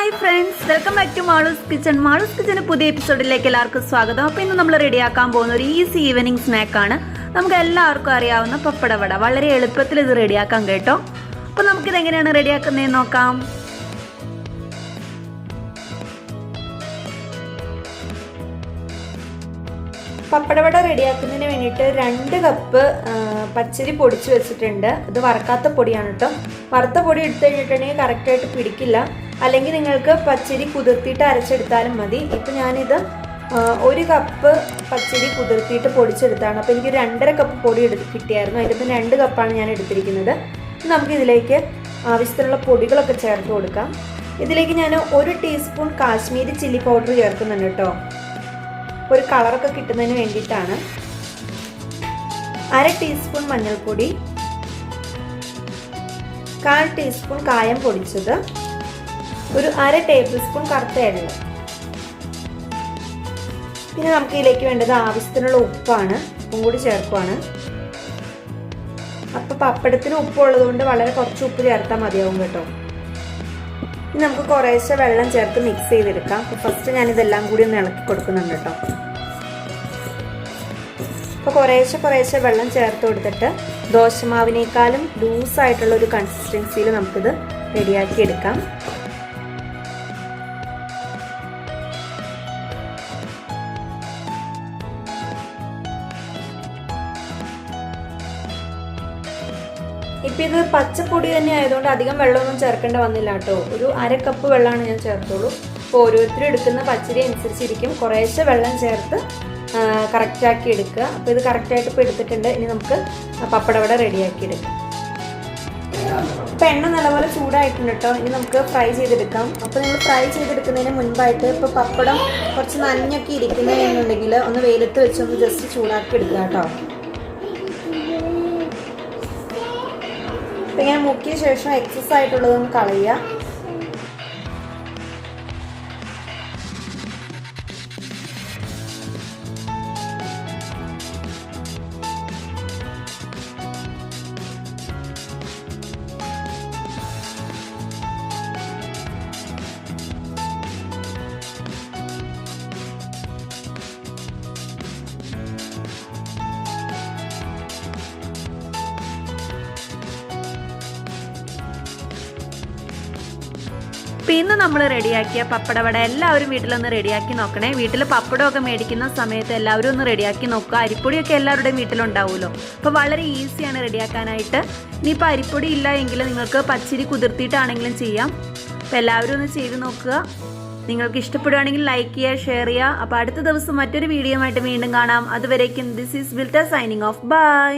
Hi friends, welcome back to Malu's kitchen. Malu's കിച്ചൻ്റെ പുതിയ എപ്പിസോഡിലേക്ക് എല്ലാവർക്കും സ്വാഗതം. അപ്പോൾ ഇന്ന് നമ്മൾ റെഡിയാക്കാൻ പോകുന്ന ഒരു ഈസി ഈവനിങ് സ്നാക്കാണ്. നമുക്ക് എല്ലാവർക്കും അറിയാവുന്ന പപ്പടവട. വളരെ എളുപ്പത്തിൽ ഇത് റെഡിയാക്കാം കേട്ടോ. അപ്പോൾ നമുക്കിത് എങ്ങനെയാണ് റെഡിയാക്കുന്നതെന്ന് നോക്കാം. പപ്പടവട റെഡിയാക്കുന്നതിന് വേണ്ടിയിട്ട് 2 കപ്പ് പച്ചരി പൊടിച്ച് വെച്ചിട്ടുണ്ട്. ഇത് വറുക്കാത്ത പൊടിയാണ് കേട്ടോ. വറുത്ത പൊടി എടുത്തു കഴിഞ്ഞിട്ടുണ്ടെങ്കിൽ കറക്റ്റായിട്ട് പിടിക്കില്ല. അല്ലെങ്കിൽ നിങ്ങൾക്ക് പച്ചരി കുതിർത്തിയിട്ട് അരച്ചെടുത്താലും മതി. ഇപ്പം ഞാനിത് 1 കപ്പ് പച്ചരി കുതിർത്തിയിട്ട് പൊടിച്ചെടുത്താണ്. അപ്പോൾ എനിക്ക് 2.5 കപ്പ് പൊടി കിട്ടിയായിരുന്നു. അതിൻ്റെ 2 കപ്പാണ് ഞാൻ എടുത്തിരിക്കുന്നത്. നമുക്കിതിലേക്ക് ആവശ്യത്തിനുള്ള പൊടികളൊക്കെ ചേർത്ത് കൊടുക്കാം. ഇതിലേക്ക് ഞാൻ 1 ടീസ്പൂൺ കാശ്മീരി ചില്ലി പൗഡർ ചേർക്കുന്നുണ്ട് കേട്ടോ. ഒരു കളറൊക്കെ കിട്ടുന്നതിന് വേണ്ടിയിട്ടാണ്. 1/2 ടീസ്പൂൺ മഞ്ഞൾപ്പൊടി, 1/4 ടീസ്പൂൺ കായം പൊടിച്ചത്, ഒരു 1/2 ടേബിൾ സ്പൂൺ കറുത്ത എള്ള്. പിന്നെ നമുക്ക് ഇതിലേക്ക് വേണ്ടത് ആവശ്യത്തിനുള്ള ഉപ്പാണ്. ഉപ്പും കൂടി ചേർക്കുവാണ്. അപ്പോൾ പപ്പടത്തിന് ഉപ്പുള്ളത് കൊണ്ട് വളരെ കുറച്ച് ഉപ്പ് ചേർത്താൽ മതിയാവും കേട്ടോ. ഇനി നമുക്ക് കുറേശ്ശെ വെള്ളം ചേർത്ത് മിക്സ് ചെയ്തെടുക്കാം. അപ്പോൾ ഫസ്റ്റ് ഞാനിതെല്ലാം കൂടി ഒന്ന് ഇളക്കി കൊടുക്കുന്നുണ്ട് കേട്ടോ. അപ്പോൾ കുറേശ്ശെ വെള്ളം ചേർത്ത് കൊടുത്തിട്ട് ദോശമാവിനേക്കാളും ലൂസായിട്ടുള്ള ഒരു കൺസിസ്റ്റൻസിയിൽ നമുക്കിത് റെഡിയാക്കി എടുക്കാം. ഇപ്പം ഇത് പച്ചപ്പൊടി തന്നെ ആയതുകൊണ്ട് അധികം വെള്ളമൊന്നും ചേർക്കേണ്ട വന്നില്ല കേട്ടോ. ഒരു 1/2 കപ്പ് വെള്ളമാണ് ഞാൻ ചേർത്തോളൂ. അപ്പോൾ ഓരോരുത്തരും എടുക്കുന്ന പച്ചരി അനുസരിച്ചിരിക്കും. കുറേശ്ശെ വെള്ളം ചേർത്ത് കറക്റ്റാക്കി എടുക്കുക. അപ്പോൾ ഇത് കറക്റ്റായിട്ട് ഇപ്പോൾ എടുത്തിട്ടുണ്ട്. ഇനി നമുക്ക് പപ്പടവട റെഡിയാക്കി എടുക്കാം. ഇപ്പോൾ എണ്ണ നല്ലപോലെ ചൂടായിട്ടുണ്ട് കേട്ടോ. ഇനി നമുക്ക് ഫ്രൈ ചെയ്തെടുക്കാം. അപ്പോൾ നിങ്ങൾ ഫ്രൈ ചെയ്തെടുക്കുന്നതിന് മുൻപായിട്ട് ഇപ്പോൾ പപ്പടം കുറച്ച് നനഞ്ഞൊക്കെ ഇരിക്കുന്നതെന്നുണ്ടെങ്കിൽ ഒന്ന് വെയിലത്ത് വെച്ചൊന്ന് ജസ്റ്റ് ചൂടാക്കി എടുക്കുക കേട്ടോ. അപ്പം ഇങ്ങനെ മുക്കിയ ശേഷം എക്സസ് ആയിട്ടുള്ളതൊന്ന് കളയുക. പിന്നെ നമ്മൾ റെഡിയാക്കിയ പപ്പടവട എല്ലാവരും വീട്ടിലൊന്ന് റെഡിയാക്കി നോക്കണേ. വീട്ടിൽ പപ്പടമൊക്കെ മേടിക്കുന്ന സമയത്ത് എല്ലാവരും ഒന്ന് റെഡിയാക്കി നോക്കുക. അരിപ്പൊടിയൊക്കെ എല്ലാവരുടെയും വീട്ടിലുണ്ടാവുമല്ലോ. അപ്പോൾ വളരെ ഈസിയാണ് റെഡിയാക്കാനായിട്ട്. ഇനിയിപ്പോൾ അരിപ്പൊടി ഇല്ല എങ്കിൽ നിങ്ങൾക്ക് പച്ചരി കുതിർത്തിയിട്ടാണെങ്കിലും ചെയ്യാം. അപ്പോൾ എല്ലാവരും ഒന്ന് ചെയ്ത് നോക്കുക. നിങ്ങൾക്ക് ഇഷ്ടപ്പെടുകയാണെങ്കിൽ ലൈക്ക് ചെയ്യുക, ഷെയർ ചെയ്യുക. അപ്പോൾ അടുത്ത ദിവസം മറ്റൊരു വീഡിയോ ആയിട്ട് വീണ്ടും കാണാം. അതുവരേക്കും ദിസ് ഈസ് ബിൽറ്റ സൈനിങ് ഓഫ്. ബൈ.